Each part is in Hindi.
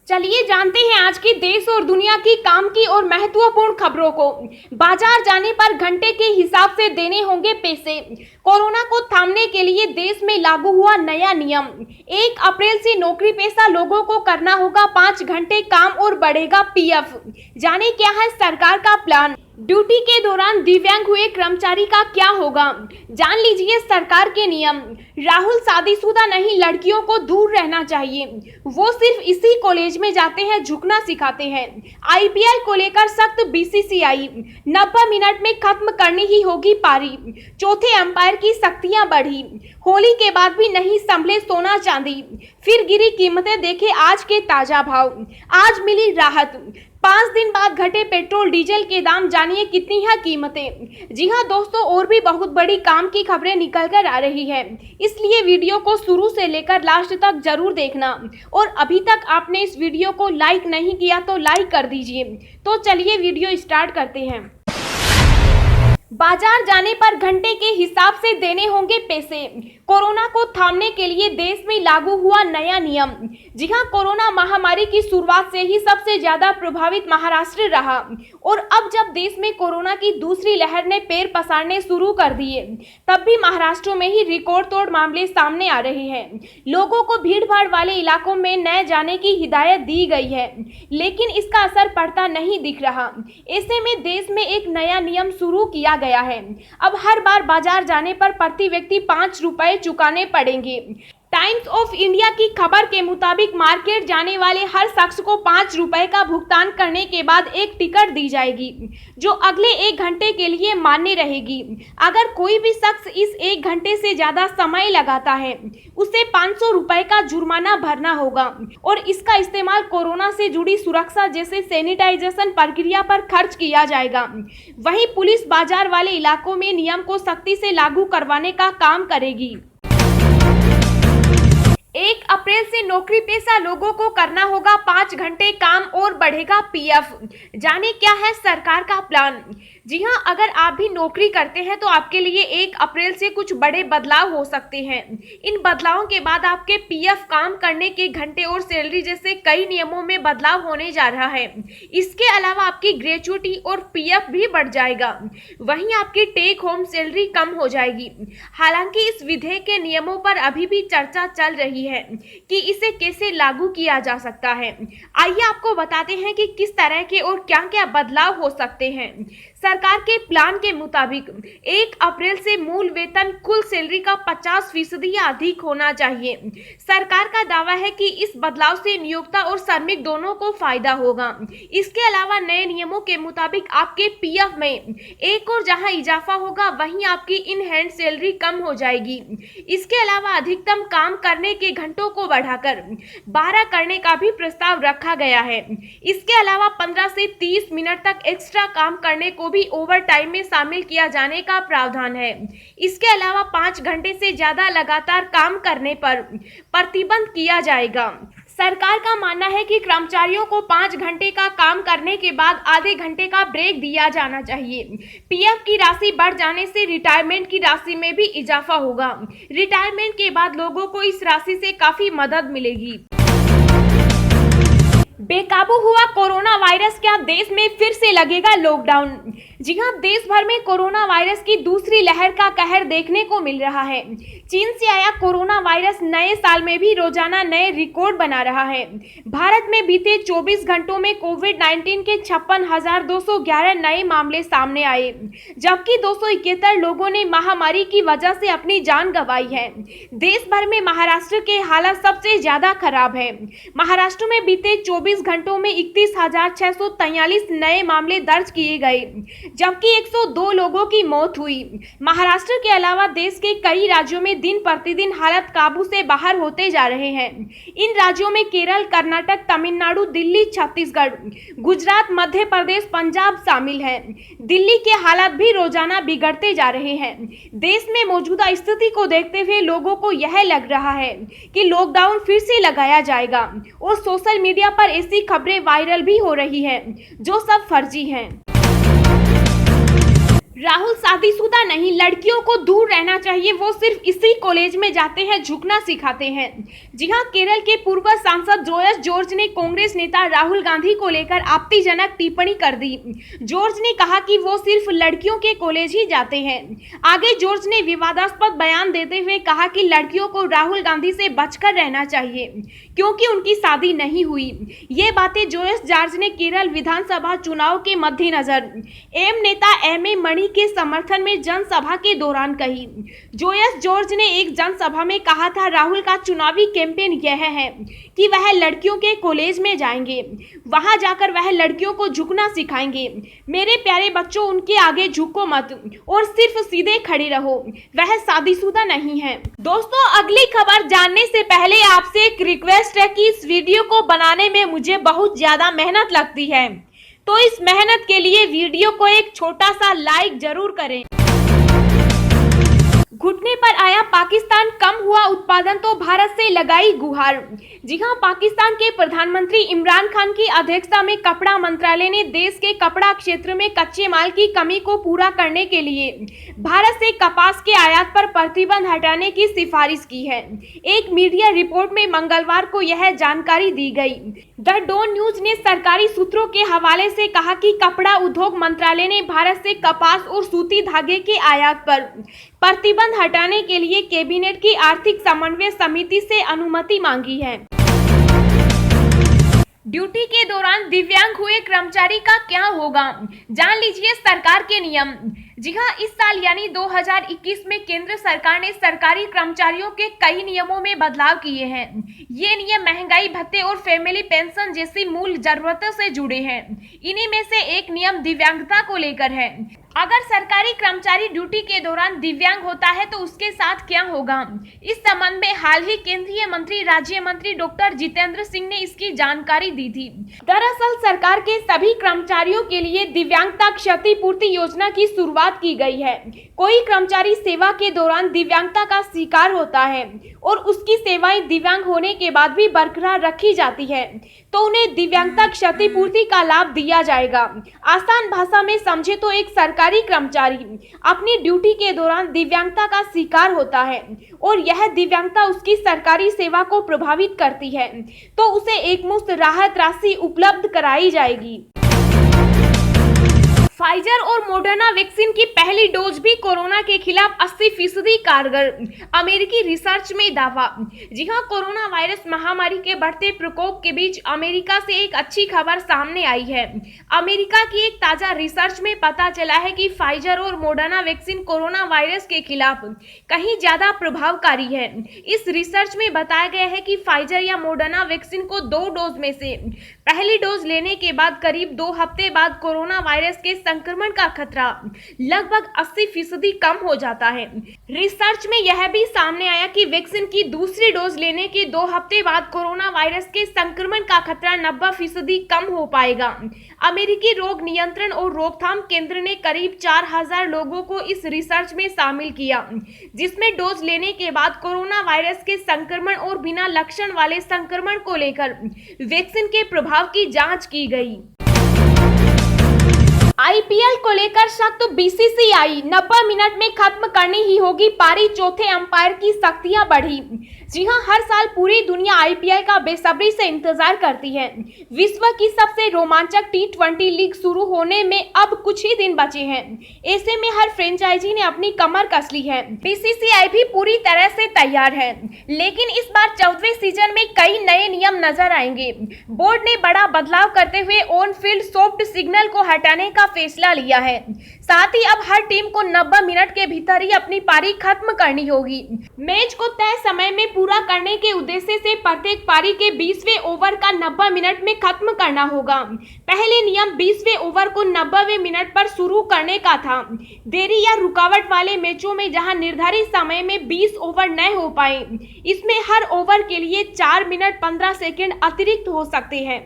चलिए जानते हैं आज की देश और दुनिया की काम की और महत्वपूर्ण खबरों को। बाजार जाने पर घंटे के हिसाब से देने होंगे पैसे। कोरोना को थामने के लिए देश में लागू हुआ नया नियम। 1 अप्रैल से नौकरी पेशा लोगों को करना होगा 5 घंटे काम और बढ़ेगा पीएफ। जाने क्या है सरकार का प्लान। ड्यूटी के दौरान दिव्यांग हुए कर्मचारी का क्या होगा, जान लीजिए सरकार के नियम। राहुल शादीशुदा नहीं, लड़कियों को दूर रहना चाहिए। वो सिर्फ इसी कॉलेज में जाते हैं, झुकना सिखाते हैं। आईपीएल को लेकर सख्त बीसीसीआई, 90 मिनट में खत्म करनी ही होगी पारी। चौथे अंपायर की सख्तियां बढ़ी। होली के बाद भी नहीं संभले सोना चांदी, फिर गिरी कीमतें। देखे आज के ताजा भाव, आज मिली राहत। 5 दिन बाद घटे पेट्रोल डीजल के दाम, जानिए कितनी है कीमतें। जी हां दोस्तों, और भी बहुत बड़ी काम की खबरें निकल कर आ रही है, इसलिए वीडियो को शुरू से लेकर लास्ट तक जरूर देखना। और अभी तक आपने इस वीडियो को लाइक नहीं किया तो लाइक कर दीजिए। तो चलिए वीडियो स्टार्ट करते हैं। बाजार जाने पर घंटे के हिसाब से देने होंगे पैसे। कोरोना को थामने के लिए देश में लागू हुआ नया नियम। जी हां, कोरोना महामारी की शुरुआत से ही सबसे ज्यादा प्रभावित महाराष्ट्र रहा और अब जब देश में कोरोना की दूसरी लहर ने पैर पसारने शुरू कर दिए, तब भी महाराष्ट्र में ही रिकॉर्ड तोड़ मामले सामने आ रहे हैं। लोगों को भीड़ भाड़ वाले इलाकों में न जाने की हिदायत दी गई है, लेकिन इसका असर पड़ता नहीं दिख रहा। ऐसे में देश में एक नया नियम शुरू किया गया है। अब हर बार बाजार जाने पर प्रति व्यक्ति 5 रुपए चुकाने पड़ेंगे। टाइम्स ऑफ इंडिया की खबर के मुताबिक मार्केट जाने वाले हर शख्स को 5 रुपए का भुगतान करने के बाद एक टिकट दी जाएगी, जो अगले 1 घंटे के लिए मान्य रहेगी। अगर कोई भी शख्स इस 1 घंटे से ज्यादा समय लगाता है, उसे 500 रुपए का जुर्माना भरना होगा और इसका इस्तेमाल कोरोना से जुड़ी सुरक्षा जैसे सैनिटाइजेशन प्रक्रिया पर खर्च किया जाएगा। वहीं पुलिस बाजार वाले इलाकों में नियम को सख्ती से लागू करवाने का काम करेगी। 1 अप्रैल से नौकरी पेशा लोगों को करना होगा 5 घंटे काम और बढ़ेगा पीएफ। जाने क्या है सरकार का प्लान। जी हां, अगर आप भी नौकरी करते हैं तो आपके लिए 1 अप्रैल से कुछ बड़े बदलाव हो सकते हैं। इन बदलावों के बाद आपके पीएफ, काम करने के घंटे और सैलरी जैसे कई नियमों में बदलाव होने जा रहा है। इसके अलावा आपकी ग्रेच्युटी और पीएफ भी बढ़ जाएगा। वहीं आपकी टेक होम सैलरी कम हो जाएगी। हालांकि इस विधेयक के नियमों पर अभी भी चर्चा चल रही है कि इसे कैसे लागू किया जा सकता है। आइए आपको बताते हैं कि किस तरह के और क्या क्या बदलाव हो सकते हैं। सरकार के प्लान के मुताबिक 1 अप्रैल से मूल वेतन कुल सैलरी का 50% या अधिक होना चाहिए। सरकार का दावा है कि इस बदलाव से नियोक्ता और श्रमिक दोनों को फायदा होगा। इसके अलावा नए नियमों के मुताबिक आपके पीएफ में एक और जहां इजाफा होगा, वहीं आपकी इन हैंड सैलरी कम हो जाएगी। इसके अलावा अधिकतम काम करने के घंटों को बढ़ाकर 12 करने का भी प्रस्ताव रखा गया है। इसके अलावा 15 से 30 मिनट तक एक्स्ट्रा काम करने को भी ओवर टाइम में शामिल किया जाने का प्रावधान है। इसके अलावा 5 घंटे से ज्यादा लगातार काम करने पर प्रतिबंध किया जाएगा। सरकार का मानना है कि कर्मचारियों को 5 घंटे का काम करने के बाद आधे घंटे का ब्रेक दिया जाना चाहिए। पीएफ की राशि बढ़ जाने से रिटायरमेंट की राशि में भी इजाफा होगा। रिटायरमेंट के बाद लोगों को इस राशि से काफी मदद मिलेगी। बेकाबू हुआ कोरोना वायरस, क्या देश में फिर से लगेगा लॉकडाउन। जी हां, देश भर में कोरोना वायरस की दूसरी लहर का कहर देखने को मिल रहा है। चीन से आया कोरोना वायरस नए साल में भी रोजाना नए रिकॉर्ड बना रहा है। भारत में बीते 24 घंटों में कोविड-19 के 56,211 नए मामले सामने आए, जबकि 271 लोगों ने महामारी की वजह से अपनी जान गंवाई है। देश भर में महाराष्ट्र के हालात सबसे ज्यादा खराब है। महाराष्ट्र में बीते 24 घंटों में 31,643 नए मामले दर्ज किए गए, जबकि 102 लोगों की मौत हुई। महाराष्ट्र के अलावा देश के कई राज्यों में दिन प्रतिदिन हालात काबू से बाहर होते जा रहे हैं। इन राज्यों में केरल, कर्नाटक, तमिलनाडु, दिल्ली, छत्तीसगढ़, गुजरात, मध्य प्रदेश, पंजाब शामिल हैं। दिल्ली के हालात भी रोजाना बिगड़ते जा रहे हैं। देश में मौजूदा स्थिति को देखते हुए लोगों को यह लग रहा है कि लॉकडाउन फिर से लगाया जाएगा और सोशल मीडिया पर ऐसी खबरें वायरल भी हो रही हैं, जो सब फर्जी हैं। राहुल शादीशुदा नहीं, लड़कियों को दूर रहना चाहिए। वो सिर्फ इसी कॉलेज में जाते हैं, झुकना सिखाते हैं। जी हां, केरल के पूर्व सांसद जोयस जॉर्ज ने कांग्रेस नेता राहुल गांधी को लेकर आपत्तिजनक टिप्पणी कर दी। जॉर्ज ने कहा कि वो सिर्फ लड़कियों के कॉलेज ही जाते हैं। आगे जॉर्ज ने विवादास्पद बयान देते हुए कहा कि लड़कियों को राहुल गांधी से बचकर रहना चाहिए क्योंकि उनकी शादी नहीं हुई। ये बातें जोयस जॉर्ज ने केरल विधानसभा चुनाव के मद्देनजर एम नेता एम ए मणि के समर्थन में जनसभा के दौरान कही। जोयस जॉर्ज ने एक जनसभा में कहा था, राहुल का चुनावी कैंपेन यह है कि वह लड़कियों के कॉलेज में जाएंगे, वहां जाकर वह लड़कियों को झुकना सिखाएंगे। मेरे प्यारे बच्चों, उनके आगे झुको मत और सिर्फ सीधे खड़े रहो, वह शादीशुदा नहीं है। दोस्तों, अगली खबर जानने से पहले आपसे एक रिक्वेस्ट है कि इस वीडियो को बनाने में मुझे बहुत ज्यादा मेहनत लगती है, तो इस मेहनत के लिए वीडियो को एक छोटा सा लाइक जरूर करें। घुटने पर आया पाकिस्तान, कम हुआ उत्पादन तो भारत से लगाई गुहार। जी हां, पाकिस्तान के प्रधानमंत्री इमरान खान की अध्यक्षता में कपड़ा मंत्रालय ने देश के कपड़ा क्षेत्र में कच्चे माल की कमी को पूरा करने के लिए भारत से कपास के आयात पर प्रतिबंध हटाने की सिफारिश की है। एक मीडिया रिपोर्ट में मंगलवार को यह जानकारी दी गई। द डॉन न्यूज ने सरकारी सूत्रों के हवाले से कहा कि कपड़ा उद्योग मंत्रालय ने भारत से कपास और सूती धागे के आयात पर प्रतिबंध हटाने के लिए कैबिनेट की आर्थिक समन्वय समिति से अनुमति मांगी है। ड्यूटी के दौरान दिव्यांग हुए कर्मचारी का क्या होगा, जान लीजिए सरकार के नियम। जी हां, इस साल यानी 2021 में केंद्र सरकार ने सरकारी कर्मचारियों के कई नियमों में बदलाव किए हैं। ये नियम महंगाई भत्ते और फैमिली पेंशन जैसी मूल जरूरतों से जुड़े हैं। इन्हीं में से एक नियम दिव्यांगता को लेकर है। अगर सरकारी कर्मचारी ड्यूटी के दौरान दिव्यांग होता है तो उसके साथ क्या होगा, इस संबंध में हाल ही केंद्रीय मंत्री राज्य मंत्री डॉक्टर जितेंद्र सिंह ने इसकी जानकारी दी थी। दरअसल सरकार के सभी कर्मचारियों के लिए दिव्यांगता क्षतिपूर्ति योजना की शुरुआत की गई है। कोई कर्मचारी सेवा के दौरान दिव्यांगता का शिकार होता है और उसकी सेवाएं दिव्यांग होने के बाद भी बरकरार रखी जाती है तो उन्हें दिव्यांगता क्षतिपूर्ति का लाभ दिया जाएगा। आसान भाषा में समझे तो एक सरकारी कर्मचारी अपनी ड्यूटी के दौरान दिव्यांगता का शिकार होता है और यह दिव्यांगता उसकी सरकारी सेवा को प्रभावित करती है तो उसे एकमुश्त राहत राशि उपलब्ध कराई जाएगी। फाइजर और मोडर्ना वैक्सीन की पहली डोज भी कोरोना के खिलाफ 80% कारगर, अमेरिकी रिसर्च में दावा। जी हां, कोरोना वायरस महामारी के बढ़ते प्रकोप के बीच अमेरिका से एक अच्छी खबर सामने आई है। अमेरिका की एक ताजा रिसर्च में पता चला है कि फाइजर और मोडर्ना वैक्सीन कोरोना वायरस के खिलाफ कहीं ज्यादा प्रभावकारी है। इस रिसर्च में बताया गया है कि फाइजर या मोडर्ना वैक्सीन को 2 डोज में से पहली डोज लेने के बाद करीब 2 हफ्ते बाद कोरोना वायरस के संक्रमण का खतरा लगभग 80% कम हो जाता है। रिसर्च में यह भी सामने आया कि वैक्सीन की दूसरी डोज लेने के 2 हफ्ते बाद कोरोना वायरस के संक्रमण का खतरा 90% कम हो पाएगा। अमेरिकी रोग नियंत्रण और रोकथाम केंद्र ने करीब 4000 लोगों को इस रिसर्च में शामिल किया, जिसमें डोज लेने के बाद कोरोना वायरस के संक्रमण और बिना लक्षण वाले संक्रमण को लेकर वैक्सीन के प्रभाव की जांच की गई। आईपीएल को लेकर शक तो बीसीसीआई 90 मिनट में खत्म करनी ही होगी पारी, चौथे अंपायर की सख्तियां बढ़ी। जी हां, हर साल पूरी दुनिया आईपीएल का बेसब्री से इंतजार करती है। विश्व की सबसे रोमांचक टी20 लीग शुरू होने में अब कुछ ही दिन बचे हैं। ऐसे में हर फ्रेंचाइजी ने अपनी कमर कस ली है। बीसीसीआई भी पूरी तरह से तैयार है, लेकिन इस बार 14वें सीजन में कई नए नियम नजर आएंगे। बोर्ड ने बड़ा बदलाव करते हुए ऑन फील्ड सॉफ्ट सिग्नल को हटाने का फैसला लिया है। साथ ही अब हर टीम को 90 मिनट के भीतर ही अपनी पारी खत्म करनी होगी। मैच को तय समय में पूरा करने के उद्देश्य से प्रत्येक पारी के 20वें ओवर का 90 मिनट में खत्म करना होगा। पहले नियम 20वें ओवर को 90वें मिनट पर शुरू करने का था। देरी या रुकावट वाले मैचों में जहां निर्धारित समय में 20 ओवर न हो पाए, इसमें हर ओवर के लिए 4 मिनट 15 सेकेंड अतिरिक्त हो सकते हैं।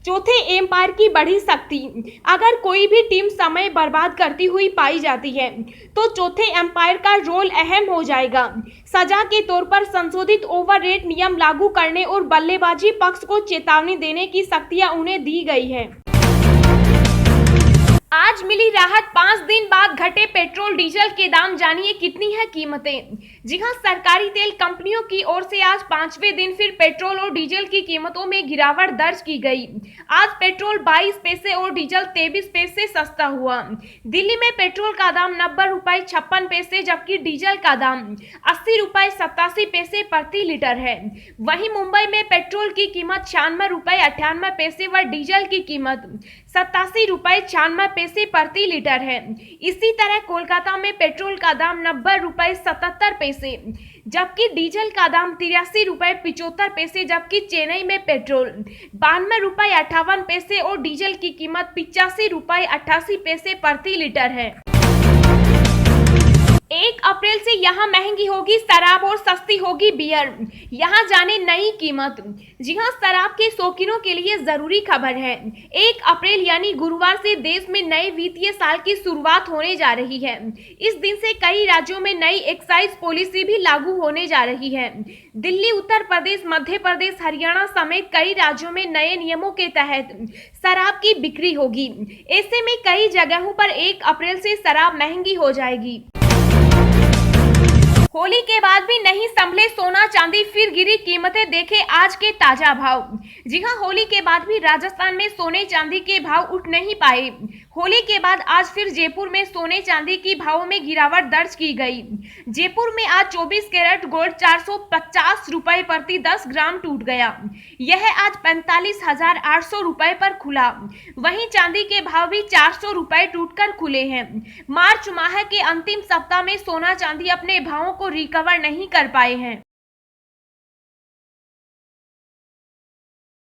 चौथे एम्पायर की बड़ी शक्ति, अगर कोई भी टीम समय बर्बाद करती हुई पाई जाती है तो चौथे एम्पायर का रोल अहम हो जाएगा। सजा के तौर पर संशोधित ओवर रेट नियम लागू करने और बल्लेबाजी पक्ष को चेतावनी देने की शक्तियां उन्हें दी गई है। आज मिली राहत, 5 दिन बाद घटे पेट्रोल डीजल के दाम, जानिए कितनी है कीमतें। जी हां, सरकारी तेल कंपनियों की ओर से आज पांचवें दिन फिर पेट्रोल और डीजल की कीमतों में गिरावट दर्ज की गई। आज पेट्रोल 22 पैसे और डीजल 23 पैसे सस्ता हुआ। दिल्ली में पेट्रोल का दाम 90 रुपए 56 पैसे जबकि डीजल का दाम 80 रुपए 87 पैसे प्रति लीटर है। वहीं मुंबई में पेट्रोल की कीमत 96 रुपए 98 पैसे व डीजल की कीमत 87 रुपए 96 पैसे प्रति लीटर है। इसी तरह कोलकाता में पेट्रोल का दाम 90 रुपए 77 पैसे जबकि डीजल का दाम 83 रुपए 75 पैसे जबकि चेन्नई में पेट्रोल 92 रुपए 58 पैसे और डीजल की कीमत 85 रुपए 88 पैसे प्रति लीटर है। 1 अप्रैल से यहाँ महंगी होगी शराब और सस्ती होगी बियर। यहाँ जाने नई कीमत। जी हाँ, शराब के शौकीनों के लिए जरूरी खबर है। 1 अप्रैल यानी गुरुवार से देश में नए वित्तीय साल की शुरुआत होने जा रही है। इस दिन से कई राज्यों में नई एक्साइज पॉलिसी भी लागू होने जा रही है। दिल्ली, उत्तर प्रदेश, मध्य प्रदेश, हरियाणा समेत कई राज्यों में नए नियमों के तहत शराब की बिक्री होगी। ऐसे में कई जगहों पर 1 अप्रैल से शराब महंगी हो जाएगी। होली के बाद भी नहीं संभले सोना चांदी, फिर गिरी कीमतें, देखे आज के ताजा भाव। जी हां, होली के बाद भी राजस्थान में सोने चांदी के भाव उठ नहीं पाए। होली के बाद आज फिर जयपुर में सोने चांदी की भावों में गिरावट दर्ज की गई। जयपुर में आज 24 कैरेट गोल्ड 450 रुपए प्रति 10 ग्राम टूट गया। यह आज 45,800 रुपए पर खुला। वहीं चांदी के भाव भी 400 रुपए टूटकर खुले हैं। मार्च माह के अंतिम सप्ताह में सोना चांदी अपने भावों को रिकवर नहीं कर पाए हैं।